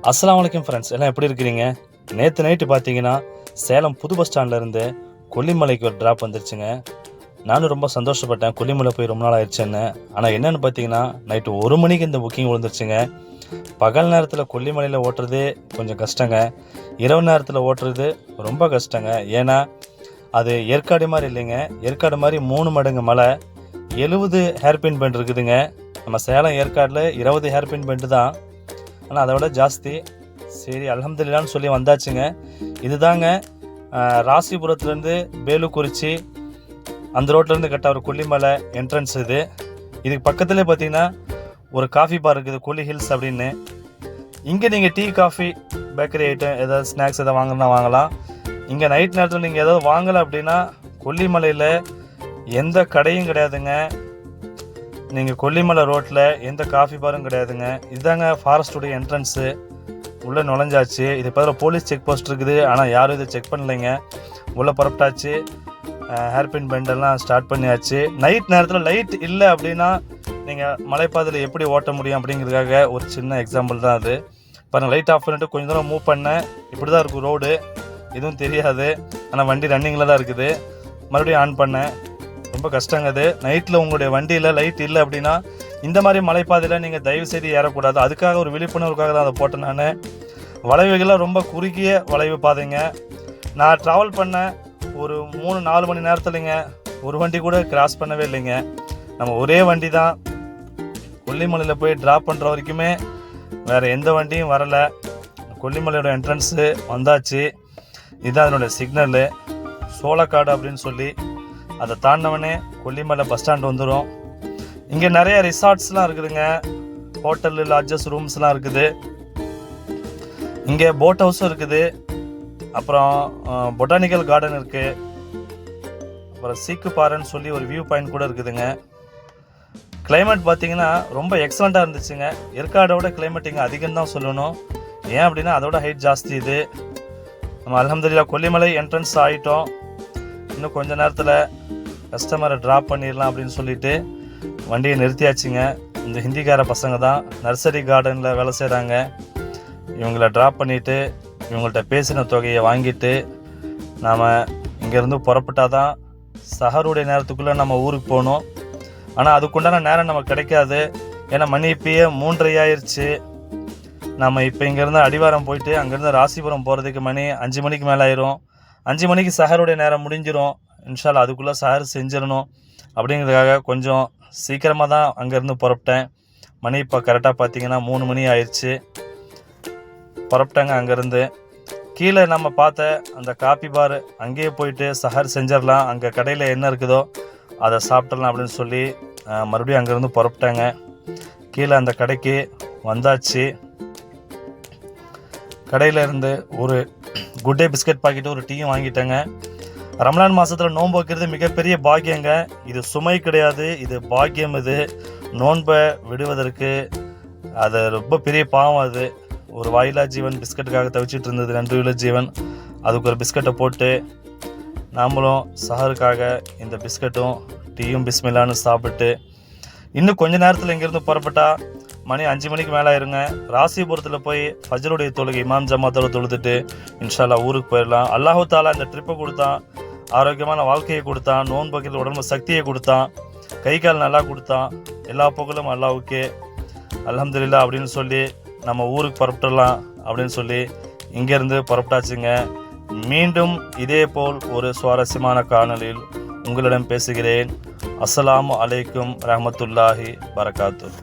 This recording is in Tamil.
அஸ்ஸலாமு அலைக்கும் ஃப்ரெண்ட்ஸ், எல்லாம் எப்படி இருக்கிறீங்க? நேற்று நைட்டு பார்த்தீங்கன்னா சேலம் புது பஸ் ஸ்டாண்ட்லேருந்து கொல்லிமலைக்கு ஒரு ட்ராப் வந்துருச்சுங்க. நானும் ரொம்ப சந்தோஷப்பட்டேன், கொல்லிமலை போய் ரொம்ப நாள் ஆயிடுச்சுன்னு. ஆனால் என்னென்னு பார்த்தீங்கன்னா நைட்டு 1 மணிக்கு இந்த புக்கிங் விழுந்துருச்சுங்க. பகல் நேரத்தில் கொல்லிமலையில் ஓட்டுறது கொஞ்சம் கஷ்டங்க, இரவு நேரத்தில் ஓட்டுறது ரொம்ப கஷ்டங்க. ஏன்னா அது ஏற்காடு மாதிரி இல்லைங்க. ஏற்காடு மாதிரி 3 மடங்கு மலை, 70 ஹேர்பின் பெண்ட் இருக்குதுங்க. நம்ம சேலம் ஏற்காடில் 20 ஹேர்பின் பெண்டு தான், ஆனால் அதை விட ஜாஸ்தி. சரி அல்ஹம்துலில்லாஹ்னு சொல்லி வந்தாச்சுங்க. இதுதாங்க ராசிபுரத்துலேருந்து பேலுக்குறிச்சி அந்த ரோட்லேருந்து கட்ட ஒரு கொல்லிமலை என்ட்ரன்ஸ். இதுக்கு பக்கத்துலேயே பார்த்தீங்கன்னா ஒரு காஃபி பார் இருக்குது, கொல்லி ஹில்ஸ் அப்படின்னு. இங்கே நீங்கள் டீ, காஃபி, பேக்கரி ஐட்டம், ஏதாவது ஸ்நாக்ஸ் எதாவது வாங்கினா வாங்கலாம். இங்கே நைட் நேரத்தில் நீங்கள் ஏதாவது வாங்கலை அப்படின்னா கொல்லிமலையில் எந்த கடையும் கிடையாதுங்க. நீங்கள் கொல்லிமலை ரோட்டில் எந்த காஃபி பாரும் கிடையாதுங்க. இதுதாங்க ஃபாரஸ்ட்டுடைய என்ட்ரன்ஸு. உள்ளே நுழைஞ்சாச்சு. இது பதில் போலீஸ் செக் போஸ்ட் இருக்குது, ஆனால் யாரும் இதை செக் பண்ணலைங்க. உள்ளே புறப்பட்டாச்சு. ஹேர்பின் பெண்டெல்லாம் ஸ்டார்ட் பண்ணியாச்சு. நைட் நேரத்தில் லைட் இல்லை அப்படின்னா நீங்கள் மலைப்பாதையில் எப்படி ஓட்ட முடியும் அப்படிங்கிறதுக்காக ஒரு சின்ன எக்ஸாம்பிள் தான் அது. பாருங்கள், லைட் ஆஃப் பண்ணிட்டு கொஞ்சம் தூரம் மூவ் பண்ணேன். இப்படி தான் இருக்கும் ரோடு, எதுவும் தெரியாது. ஆனால் வண்டி ரன்னிங்கில் தான் இருக்குது. மறுபடியும் ஆன் பண்ணேன். ரொம்ப கஷ்டங்க அது. நைட்டில் உங்களுடைய வண்டியில் லைட் இல்லை அப்படின்னா இந்த மாதிரி மலைப்பாதையில் நீங்கள் தயவு செய்து ஏறக்கூடாது. அதுக்காக ஒரு விழிப்புணர்வுக்காக தான் அதை போட்டேன் நான். வளைவுகள்லாம் ரொம்ப குறுகிய வளைவு பாதைங்க. நான் ட்ராவல் பண்ண ஒரு 3-4 மணி நேரத்துலைங்க ஒரு வண்டி கூட கிராஸ் பண்ணவே இல்லைங்க. நம்ம ஒரே வண்டி தான் கொல்லிமலையில் போய் ட்ராப் பண்ணுற வரைக்குமே வேறு எந்த வண்டியும் வரலை. கொல்லிமலையோட என்ட்ரன்ஸு வந்தாச்சு. இதுதான் அதனுடைய சிக்னலு, சோளக்காடு அப்படின்னு சொல்லி. அதை தாண்டினவனே கொல்லிமலை பஸ் ஸ்டாண்ட் வந்துடும். இங்கே நிறைய ரிசார்ட்ஸ்லாம் இருக்குதுங்க, ஹோட்டலு, லாட்ஜஸ், ரூம்ஸ்லாம் இருக்குது. இங்கே போட் ஹவுஸும் இருக்குது. அப்புறம் பொட்டானிக்கல் கார்டன் இருக்குது. அப்புறம் சீக்கு பாறைன்னு சொல்லி ஒரு வியூ பாயிண்ட் கூட இருக்குதுங்க. கிளைமேட் பார்த்திங்கன்னா ரொம்ப எக்ஸலண்ட்டாக இருந்துச்சுங்க. ஏற்காடோட கிளைமேட் இங்கே அதிகம் தான் சொல்லணும். ஏன் அப்படின்னா அதோட ஹைட் ஜாஸ்தி. இது நம்ம அல்ஹம்துலில்லாஹ் கொல்லிமலை என்ட்ரன்ஸ் ஆகிட்டோம். இன்னும் கொஞ்ச நேரத்தில் கஸ்டமரை ட்ராப் பண்ணிடலாம் அப்படின்னு சொல்லிட்டு வண்டியை நிறுத்தியாச்சுங்க. இந்த ஹிந்திக்கார பசங்க தான் நர்சரி கார்டனில் வேலை செய்கிறாங்க. இவங்கள ட்ராப் பண்ணிவிட்டு இவங்கள்ட்ட பேசின தொகையை வாங்கிட்டு நாம் இங்கேருந்து புறப்பட்டால் தான் சஹருடைய நேரத்துக்குள்ளே நம்ம ஊருக்கு போகணும். ஆனால் அதுக்குண்டான நேரம் நமக்கு கிடைக்காது. ஏன்னா மணி இப்பயே 3:30 ஆயிடுச்சு. நம்ம இப்போ இங்கேருந்து அடிவாரம் போயிட்டு அங்கேருந்து ராசிபுரம் போகிறதுக்கு மணி 5 மணிக்கு மேலே ஆயிரும். 5 மணிக்கு சஹருடைய நேரம் முடிஞ்சிடும். இன்ஷால்லா அதுக்குள்ளே சஹர் செஞ்சிடணும். அப்படிங்கிறதுக்காக கொஞ்சம் சீக்கிரமாக தான் அங்கேருந்து புறப்பட்டேன். மணி இப்போ கரெக்டாக பார்த்தீங்கன்னா 3 மணி ஆயிடுச்சு. புறப்பட்டேங்க. அங்கேருந்து கீழே நம்ம பார்த்த அந்த காப்பி பார் அங்கேயே போயிட்டு சஹர் செஞ்சிடலாம், அங்கே கடையில் என்ன இருக்குதோ அதை சாப்பிட்றலாம் அப்படின்னு சொல்லி மறுபடியும் அங்கேருந்து புறப்பட்டேங்க. கீழே அந்த கடைக்கு வந்தாச்சு. கடையில் இருந்து ஒரு குட் டே பிஸ்கட் பாக்கெட்டு, ஒரு டீயும் வாங்கிட்டேங்க. ரமலான் மாதத்தில் நோன்பு வைக்கிறது மிகப்பெரிய பாக்கியங்க. இது சுமை கிடையாது, இது பாக்கியம். இது நோன்பை விடுவதற்கு அது ரொம்ப பெரிய பாவம். அது ஒரு வாயிலா ஜீவன் பிஸ்கட்டுக்காக தவிச்சிட்டு இருந்தது, 2 கிலோ ஜீவன். அதுக்கு ஒரு பிஸ்கட்டை போட்டு நாமளும் சஹருக்காக இந்த பிஸ்கட்டும் டீயும் பிஸ்மில்லான்னு சாப்பிட்டு இன்னும் கொஞ்ச நேரத்தில் இங்கேருந்து புறப்பட்டா மணி 5 மணிக்கு மேலே ஆயிருங்க. ராசிபுரத்தில் போய் ஃபஜ்ருடைய தொழுகை இமாம் ஜமாத்தோட தொழுதுட்டு இன்ஷால்லா ஊருக்கு போயிடலாம். அல்லாஹு தாலா இந்த ட்ரிப்பை கொடுத்தான், ஆரோக்கியமான வாழ்க்கையை கொடுத்தான், நோன்பு வைக்கிறது உடம்பு சக்தியை கொடுத்தான், கை கால் நல்லா கொடுத்தான். எல்லா புகழும் அல்லாஹ்வுக்கே, அல்ஹம்துலில்லாஹ் அப்படின்னு சொல்லி நம்ம ஊருக்கு புறப்பட்டுடலாம் அப்படின்னு சொல்லி இங்கேருந்து புறப்பட்டாச்சுங்க. மீண்டும் இதே போல் ஒரு சுவாரஸ்யமான காணொளியில் உங்களிடம் பேசுகிறேன். அஸ்ஸலாமு அலைக்கும் ரஹ்மத்துல்லாஹி பரகாத்துஹு.